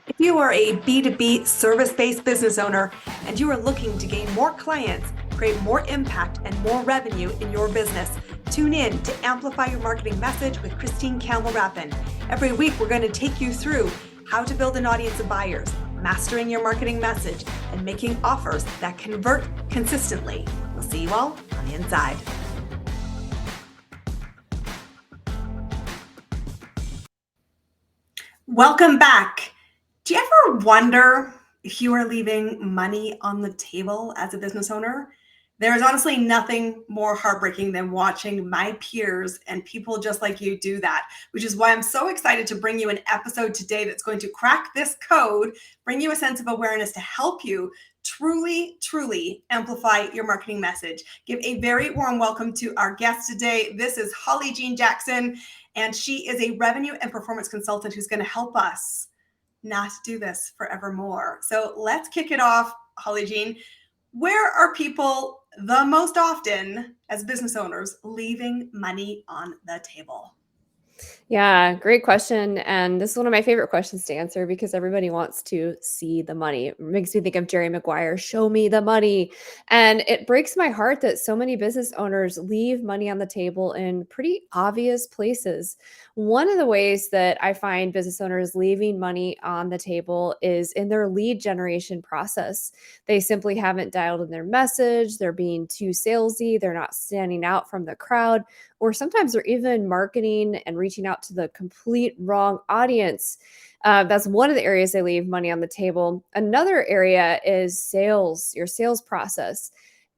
If you are a B2B service-based business owner and you are looking to gain more clients, create more impact and more revenue in your business, tune in to Amplify Your Marketing Message with Christine Campbell-Rappin. Every week, we're going to take you through how to build an audience of buyers, mastering your marketing message, and making offers that convert consistently. We'll see you all on the inside. Welcome back. Do you ever wonder if you are leaving money on the table as a business owner? There is honestly nothing more heartbreaking than watching my peers and people just like you do that, which is why I'm so excited to bring you an episode today that's going to crack this code, bring you a sense of awareness to help you truly amplify your marketing message. Give a very warm welcome to our guest today. This is Holly Jean Jackson, and she is a revenue and performance consultant who's going to help us not do this forevermore. So let's kick it off, Holly Jean. Where are people the most often as business owners leaving money on the table? Yeah, great question. And this is one of my favorite questions to answer because everybody wants to see the money. It makes me think of Jerry Maguire, show me the money. And it breaks my heart that so many business owners leave money on the table in pretty obvious places. One of the ways that I find business owners leaving money on the table is in their lead generation process. They simply haven't dialed in their message, they're being too salesy, they're not standing out from the crowd, or sometimes they're even marketing and reaching out to the complete wrong audience. That's one of the areas they leave money on the table. Another area is sales, your sales process.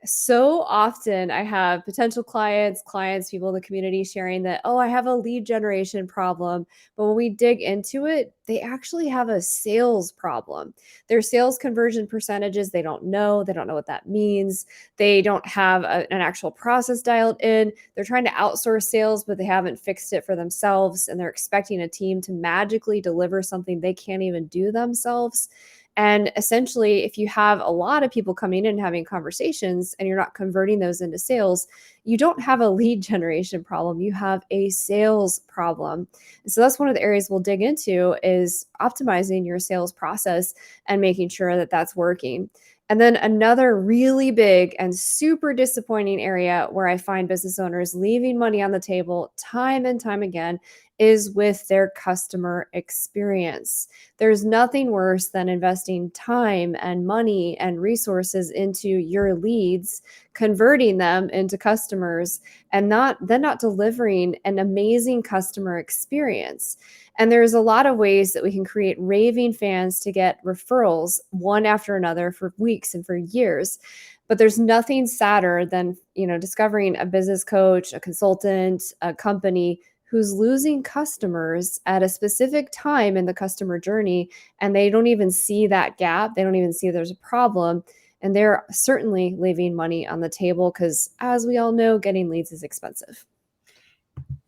So often I have potential clients, people in the community sharing that, oh, I have a lead generation problem. But when we dig into it, they actually have a sales problem. Their sales conversion percentages, they don't know. They don't know what that means. They don't have an actual process dialed in. They're trying to outsource sales, but they haven't fixed it for themselves. And they're expecting a team to magically deliver something they can't even do themselves. And essentially, if you have a lot of people coming in and having conversations and you're not converting those into sales, you don't have a lead generation problem. You have a sales problem. And so that's one of the areas we'll dig into is optimizing your sales process and making sure that that's working. And then another really big and super disappointing area where I find business owners leaving money on the table time and time again is with their customer experience. There's nothing worse than investing time and money and resources into your leads, converting them into customers, and not delivering an amazing customer experience. And there's a lot of ways that we can create raving fans to get referrals one after another for weeks and for years. But there's nothing sadder than, discovering a business coach, a consultant, a company who's losing customers at a specific time in the customer journey, and they don't even see that gap. They don't even see there's a problem. And they're certainly leaving money on the table because, as we all know, getting leads is expensive.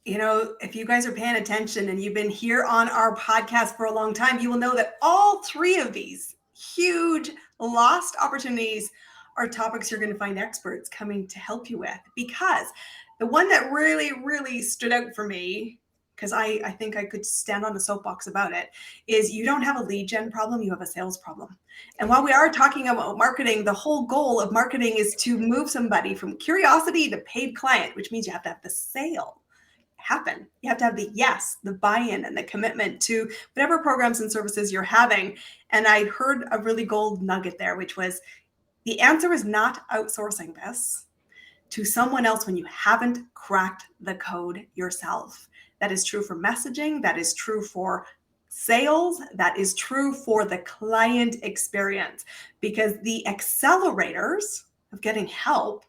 If you guys are paying attention and you've been here on our podcast for a long time, you will know that all three of these huge lost opportunities are topics you're going to find experts coming to help you with. Because the one that really stood out for me, because I think I could stand on a soapbox about it, is you don't have a lead gen problem, you have a sales problem. And while we are talking about marketing, the whole goal of marketing is to move somebody from curiosity to paid client, which means you have to have the sale happen. You have to have the yes, the buy-in and the commitment to whatever programs and services you're having. And I heard a really gold nugget there, which was the answer is not outsourcing this to someone else when you haven't cracked the code yourself. That is true for messaging. That is true for sales. That is true for the client experience, because the accelerators of getting help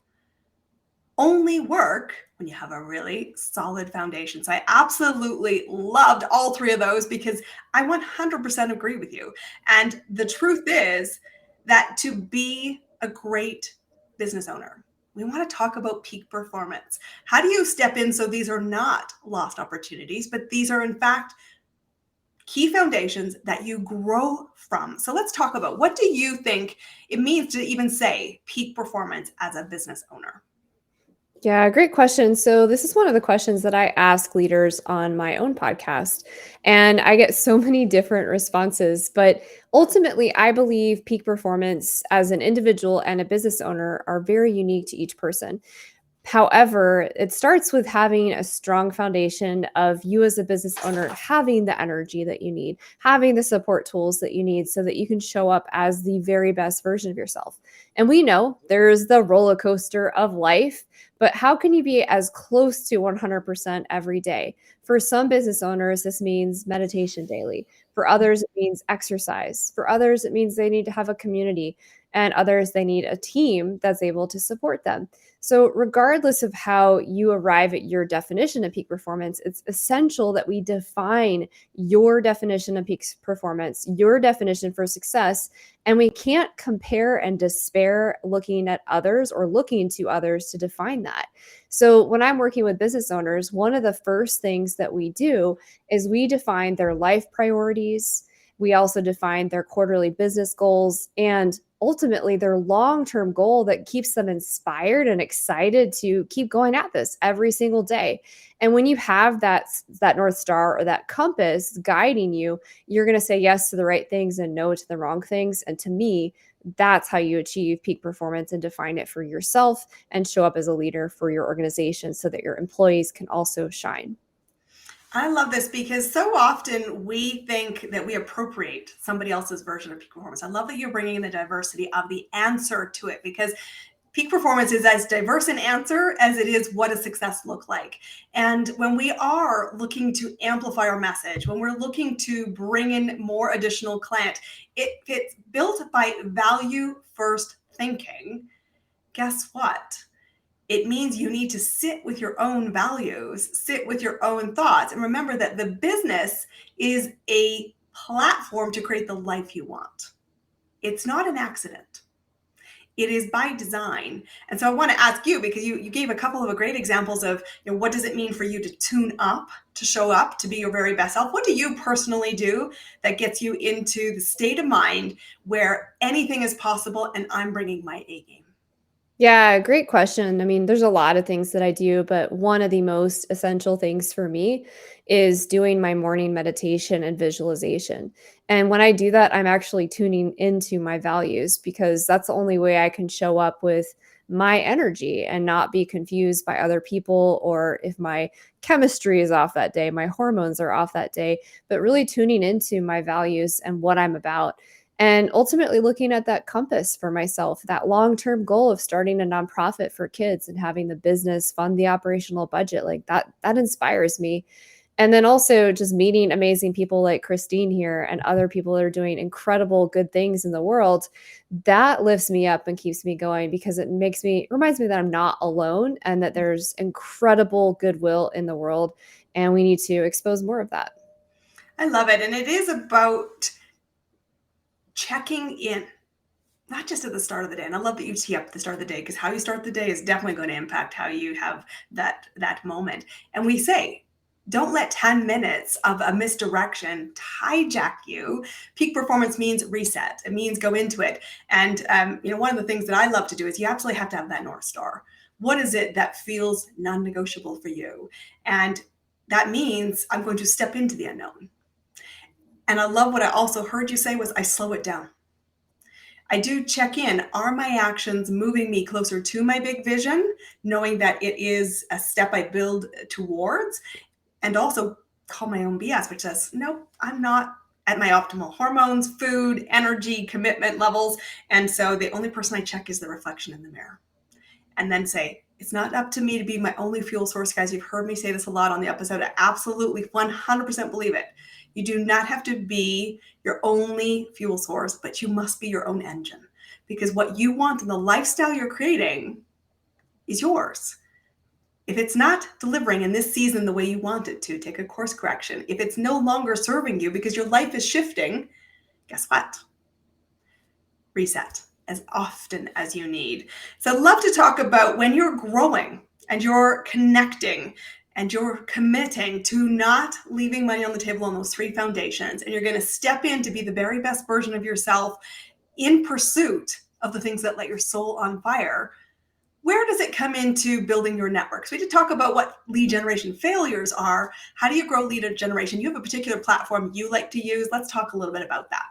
only work when you have a really solid foundation. So I absolutely loved all three of those because I 100% agree with you. And the truth is that to be a great business owner, we want to talk about peak performance. How do you step in so these are not lost opportunities, but these are in fact key foundations that you grow from? So let's talk about, what do you think it means to even say peak performance as a business owner? Yeah, great question. So, this is one of the questions that I ask leaders on my own podcast, and I get so many different responses. But ultimately, I believe peak performance as an individual and a business owner are very unique to each person. However, it starts with having a strong foundation of you as a business owner having the energy that you need, having the support tools that you need so that you can show up as the very best version of yourself. And we know there's the roller coaster of life, but how can you be as close to 100% every day? For some business owners, this means meditation daily. For others, it means exercise. For others, it means they need to have a community. And others, they need a team that's able to support them. So, regardless of how you arrive at your definition of peak performance, it's essential that we define your definition of peak performance, your definition for success. And we can't compare and despair looking at others or looking to others to define that. So, when I'm working with business owners, one of the first things that we do is we define their life priorities. We also define their quarterly business goals and ultimately their long-term goal that keeps them inspired and excited to keep going at this every single day. And when you have that north star or that compass guiding you, you're going to say yes to the right things and no to the wrong things. And to me, that's how you achieve peak performance and define it for yourself and show up as a leader for your organization so that your employees can also shine. I love this because so often we think that we appropriate somebody else's version of peak performance. I love that you're bringing in the diversity of the answer to it because peak performance is as diverse an answer as it is what does success look like. And when we are looking to amplify our message, when we're looking to bring in more additional client, it's built by value first thinking. Guess what? It means you need to sit with your own values, sit with your own thoughts, and remember that the business is a platform to create the life you want. It's not an accident. It is by design. And so I want to ask you, because you gave a couple of great examples of, what does it mean for you to tune up, to show up, to be your very best self? What do you personally do that gets you into the state of mind where anything is possible and I'm bringing my A game? Yeah, great question. I mean, there's a lot of things that I do, but one of the most essential things for me is doing my morning meditation and visualization. And when I do that, I'm actually tuning into my values because that's the only way I can show up with my energy and not be confused by other people or if my chemistry is off that day, my hormones are off that day, but really tuning into my values and what I'm about and ultimately looking at that compass for myself, that long-term goal of starting a nonprofit for kids and having the business fund the operational budget, like that inspires me. And then also just meeting amazing people like Christine here and other people that are doing incredible good things in the world, that lifts me up and keeps me going because reminds me that I'm not alone and that there's incredible goodwill in the world and we need to expose more of that. I love it. And it is about checking in, not just at the start of the day. And I love that you tee up the start of the day because how you start the day is definitely going to impact how you have that moment. And we say, don't let 10 minutes of a misdirection hijack you. Peak performance means reset. It means go into it. And one of the things that I love to do is you absolutely have to have that North Star. What is it that feels non-negotiable for you? And that means I'm going to step into the unknown. And I love what I also heard you say was I slow it down. I do check in. Are my actions moving me closer to my big vision, knowing that it is a step I build towards, and also call my own BS, which says, no, I'm not at my optimal hormones, food, energy, commitment levels. And so the only person I check is the reflection in the mirror. And then say, it's not up to me to be my only fuel source, guys. You've heard me say this a lot on the episode. I absolutely 100% believe it. You do not have to be your only fuel source, but you must be your own engine because what you want and the lifestyle you're creating is yours. If it's not delivering in this season the way you want it to, take a course correction. If it's no longer serving you because your life is shifting, guess what? Reset as often as you need. So I'd love to talk about when you're growing and you're connecting and you're committing to not leaving money on the table on those three foundations, and you're going to step in to be the very best version of yourself in pursuit of the things that light your soul on fire. where does it come into building your network? So we did talk about what lead generation failures are. How do you grow lead generation? You have a particular platform you like to use. Let's talk a little bit about that.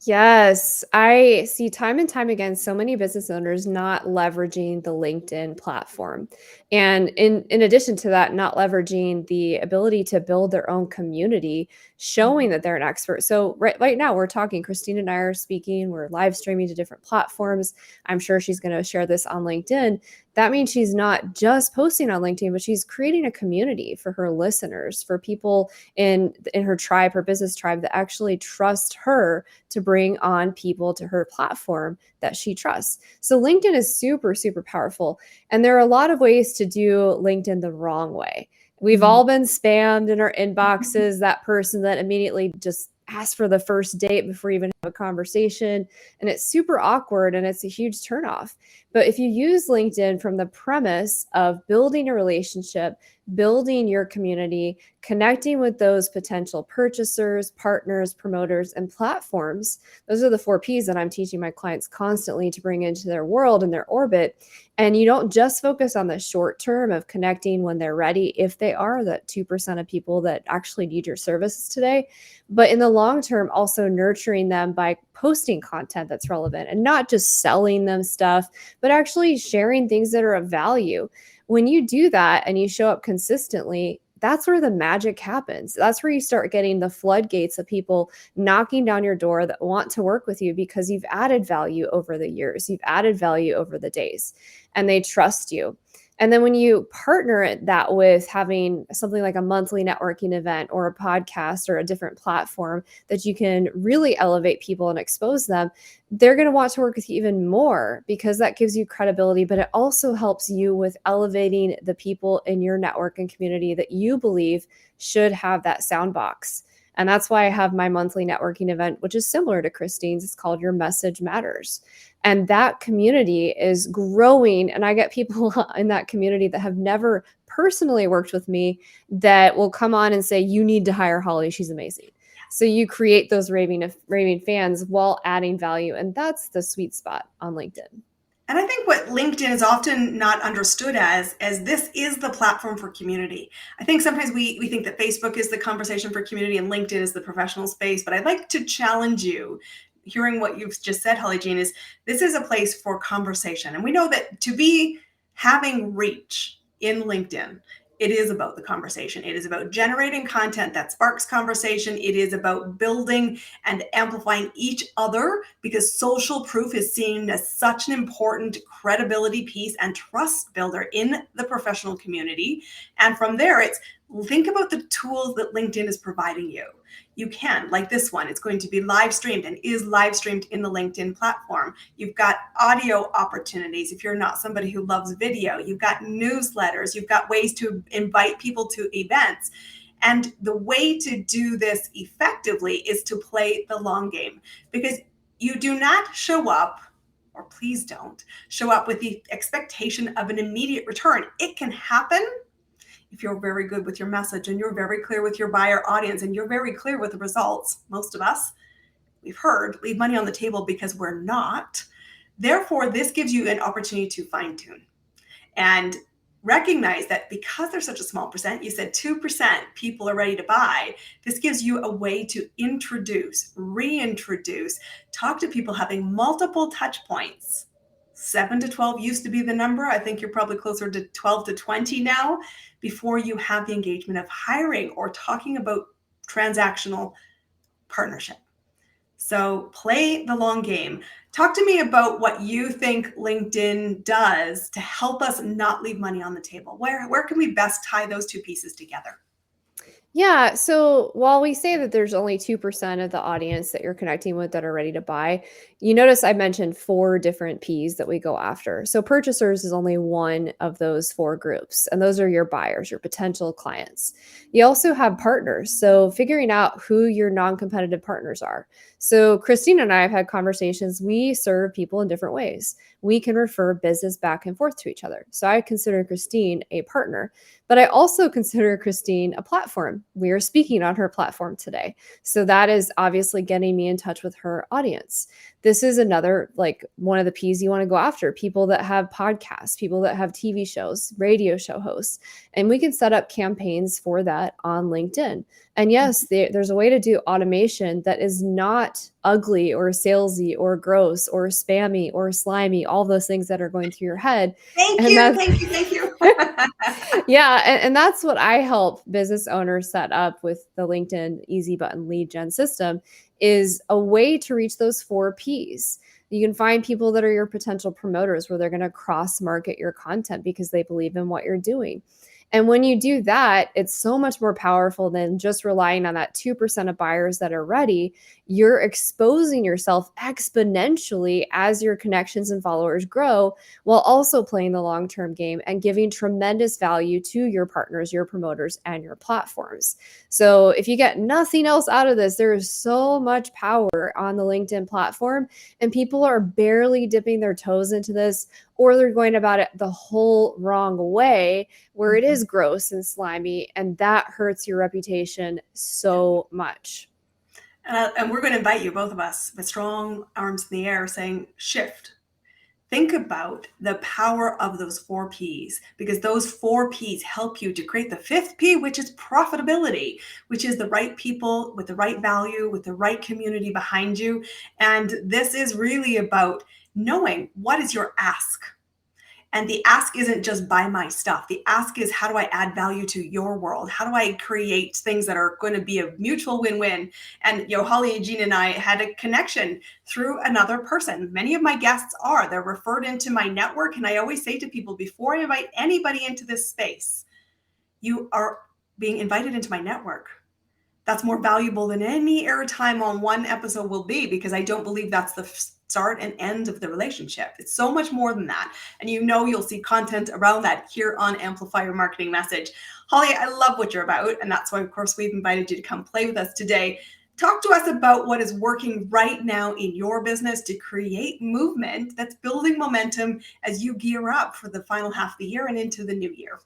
Yes, I see time and time again so many business owners not leveraging the LinkedIn platform. And in addition to that, not leveraging the ability to build their own community, showing that they're an expert. So right now we're talking, Christine and I are speaking, we're live streaming to different platforms. I'm sure she's going to share this on LinkedIn. That means she's not just posting on LinkedIn, but she's creating a community for her listeners, for people in her tribe, her business tribe that actually trust her to bring on people to her platform that she trusts. So LinkedIn is super, super powerful. And there are a lot of ways to do LinkedIn the wrong way. We've all been spammed in our inboxes, that person that immediately just asked for the first date before you even have a conversation. And it's super awkward and it's a huge turnoff. But if you use LinkedIn from the premise of building a relationship, building your community, connecting with those potential purchasers, partners, promoters, and platforms, those are the 4 Ps that I'm teaching my clients constantly to bring into their world and their orbit. And you don't just focus on the short term of connecting when they're ready, if they are that 2% of people that actually need your services today, but in the long term, also nurturing them by posting content that's relevant and not just selling them stuff, but actually sharing things that are of value. When you do that and you show up consistently, that's where the magic happens. That's where you start getting the floodgates of people knocking down your door that want to work with you because you've added value over the years, you've added value over the days, and they trust you. And then when you partner that with having something like a monthly networking event or a podcast or a different platform that you can really elevate people and expose them, they're going to want to work with you even more because that gives you credibility, but it also helps you with elevating the people in your network and community that you believe should have that sound box. And that's why I have my monthly networking event, which is similar to Christine's. It's called Your Message Matters. And that community is growing. And I get people in that community that have never personally worked with me that will come on and say, you need to hire Holly. She's amazing. So you create those raving fans while adding value. And that's the sweet spot on LinkedIn. And I think what LinkedIn is often not understood as this is the platform for community. I think sometimes we think that Facebook is the conversation for community and LinkedIn is the professional space, but I'd like to challenge you, hearing what you've just said, Holly Jean, is this is a place for conversation. And we know that to be having reach in LinkedIn, it is about the conversation. It is about generating content that sparks conversation. It is about building and amplifying each other because social proof is seen as such an important credibility piece and trust builder in the professional community. And from there, it's think about the tools that LinkedIn is providing you. You can, like this one, it's going to be live streamed and is live streamed in the LinkedIn platform. You've got audio opportunities if you're not somebody who loves video. You've got newsletters. You've got ways to invite people to events. And the way to do this effectively is to play the long game because you do not show up, or please don't show up with the expectation of an immediate return. It can happen if you're very good with your message and you're very clear with your buyer audience and you're very clear with the results. Most of us, we've heard, leave money on the table because we're not. Therefore, this gives you an opportunity to fine tune and recognize that because there's such a small percent, you said 2% people are ready to buy. This gives you a way to introduce, reintroduce, talk to people having multiple touch points. 7 to 12 used to be the number. I think you're probably closer to 12 to 20 now before you have the engagement of hiring or talking about transactional partnership. So play the long game. Talk to me about what you think LinkedIn does to help us not leave money on the table. Where can we best tie those two pieces together? Yeah. So while we say that there's only 2% of the audience that you're connecting with that are ready to buy, you notice I mentioned 4 different Ps that we go after. So purchasers is only one of those 4 groups, and those are your buyers, your potential clients. You also have partners. So figuring out who your non-competitive partners are. So Christine and I have had conversations. We serve people in different ways. We can refer business back and forth to each other. So I consider Christine a partner. But I also consider Christine a platform. We are speaking on her platform today. So that is obviously getting me in touch with her audience. this is another, like, one of the P's you want to go after: people that have podcasts, people that have TV shows, radio show hosts. And we can set up campaigns for that on LinkedIn. And yes, there's a way to do automation that is not ugly or salesy or gross or spammy or slimy, all those things that are going through your head. Thank And you. that's Thank you. Thank you. yeah, and that's what I help business owners set up with the LinkedIn Easy Button lead gen system, is a way to reach those 4 Ps. You can find people that are your potential promoters, where they're going to cross market your content because they believe in what you're doing. And when you do that, it's so much more powerful than just relying on that 2% of buyers that are ready. You're exposing yourself exponentially as your connections and followers grow, while also playing the long-term game and giving tremendous value to your partners, your promoters, and your platforms. So if you get nothing else out of this, there is so much power on the LinkedIn platform, and people are barely dipping their toes into this, or they're going about it the whole wrong way, where it is gross and slimy, and that hurts your reputation so much. And we're going to invite you, both of us, with strong arms in the air, saying, shift. Think about the power of those 4 Ps, because those 4 Ps help you to create the 5th P, which is profitability, which is the right people with the right value, with the right community behind you. And this is really about knowing what is your ask. And the ask isn't just buy my stuff. The ask is, how do I add value to your world? How do I create things that are going to be a mutual win-win? And, Holly and Jean and I had a connection through another person. Many of my guests they're referred into my network. And I always say to people, before I invite anybody into this space, you are being invited into my network. That's more valuable than any airtime on one episode will be, because I don't believe that's the start and end of the relationship. It's so much more than that. And you'll see content around that here on Amplify Your Marketing Message. Holly, I love what you're about. And that's why, of course, we've invited you to come play with us today. Talk to us about what is working right now in your business to create movement that's building momentum as you gear up for the final half of the year and into the new year.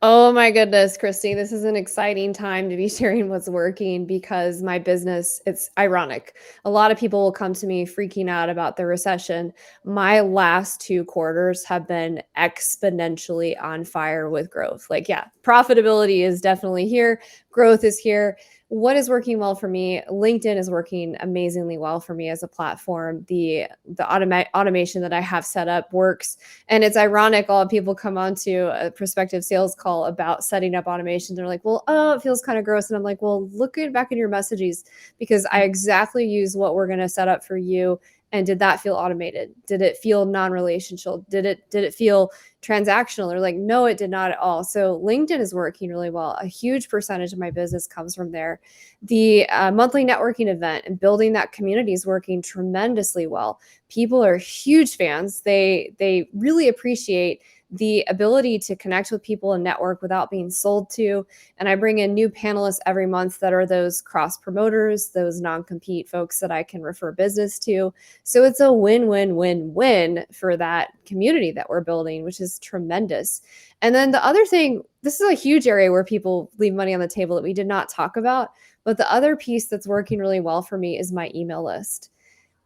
Oh my goodness, Christy, this is an exciting time to be sharing what's working, because my business, it's ironic. A lot of people will come to me freaking out about the recession. My last 2 quarters have been exponentially on fire with growth. Like, yeah, profitability is definitely here. Growth is here. What is working well for me? LinkedIn is working amazingly well for me as a platform. The automation that I have set up works. And it's ironic, all people come onto a prospective sales call about setting up automation. They're like, well, it feels kind of gross. And I'm like, well, look back in your messages, because I exactly use what we're going to set up for you. And did that feel automated? Did it feel non-relational? Did it feel transactional? They're like, no, it did not at all. So LinkedIn is working really well. A huge percentage of my business comes from there. The monthly networking event and building that community is working tremendously well. People are huge fans. They really appreciate the ability to connect with people and network without being sold to. And I bring in new panelists every month that are those cross promoters, those non-compete folks that I can refer business to. So it's a win-win-win-win for that community that we're building, which is tremendous. And then the other thing, this is a huge area where people leave money on the table that we did not talk about, but the other piece that's working really well for me is my email list.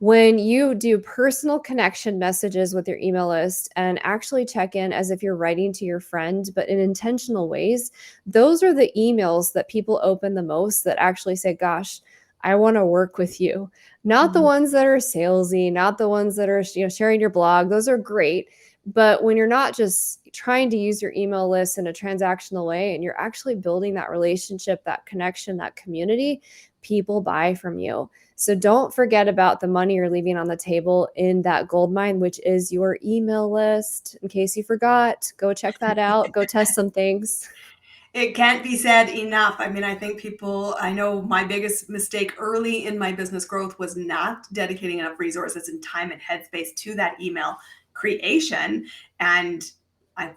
When you do personal connection messages with your email list and actually check in as if you're writing to your friend, but in intentional ways, those are the emails that people open the most, that actually say, gosh, I want to work with you. Not the ones that are salesy, not the ones that are, sharing your blog. Those are great. But when you're not just trying to use your email list in a transactional way, and you're actually building that relationship, that connection, that community, people buy from you. So don't forget about the money you're leaving on the table in that gold mine, which is your email list. In case you forgot, go check that out. Go test some things. It can't be said enough. I mean, I know my biggest mistake early in my business growth was not dedicating enough resources and time and headspace to that email creation. And I've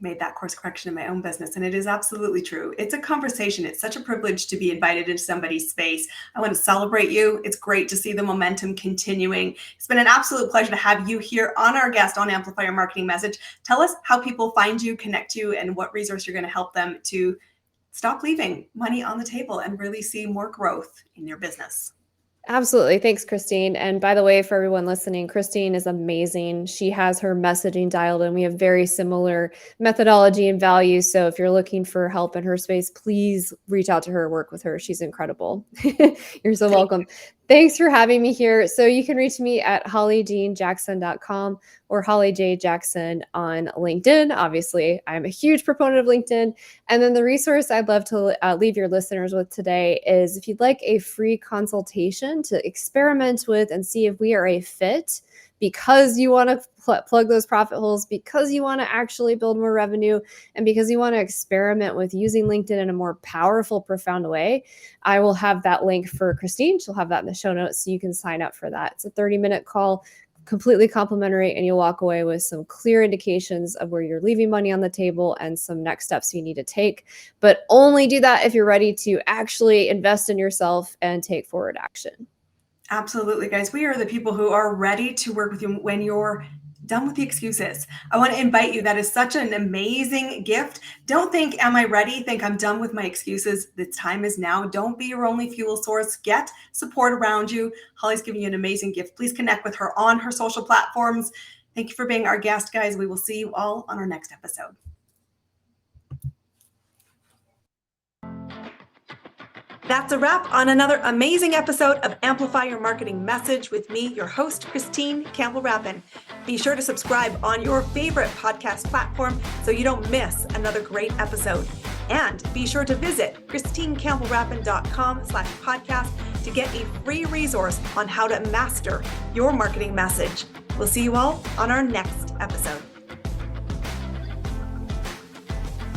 made that course correction in my own business. And it is absolutely true. It's a conversation. It's such a privilege to be invited into somebody's space. I want to celebrate you. It's great to see the momentum continuing. It's been an absolute pleasure to have you here on our guest on Amplify Your Marketing Message. Tell us how people find you, connect you, and what resource you're going to help them to stop leaving money on the table and really see more growth in your business. Absolutely. Thanks, Christine. And by the way, for everyone listening, Christine is amazing. She has her messaging dialed in. We have very similar methodology and values. So if you're looking for help in her space, please reach out to her, work with her. She's incredible. You're so welcome. Thanks for having me here. So you can reach me at hollyjeanjackson.com or Holly J. Jackson on LinkedIn. Obviously, I'm a huge proponent of LinkedIn. And then the resource I'd love to leave your listeners with today is if you'd like a free consultation to experiment with and see if we are a fit because you want to plug those profit holes, because you want to actually build more revenue, and because you want to experiment with using LinkedIn in a more powerful, profound way, I will have that link for Christine. She'll have that in the show notes so you can sign up for that. It's a 30-minute call, completely complimentary, and you'll walk away with some clear indications of where you're leaving money on the table and some next steps you need to take. But only do that if you're ready to actually invest in yourself and take forward action. Absolutely, guys. We are the people who are ready to work with you when you're done with the excuses. I want to invite you. That is such an amazing gift. Don't think, am I ready? Think I'm done with my excuses. The time is now. Don't be your only fuel source. Get support around you. Holly's giving you an amazing gift. Please connect with her on her social platforms. Thank you for being our guest, guys. We will see you all on our next episode. That's a wrap on another amazing episode of Amplify Your Marketing Message with me, your host, Christine Campbell-Rapin. Be sure to subscribe on your favorite podcast platform so you don't miss another great episode. And be sure to visit christinecampbellrapin.com/podcast to get a free resource on how to master your marketing message. We'll see you all on our next episode.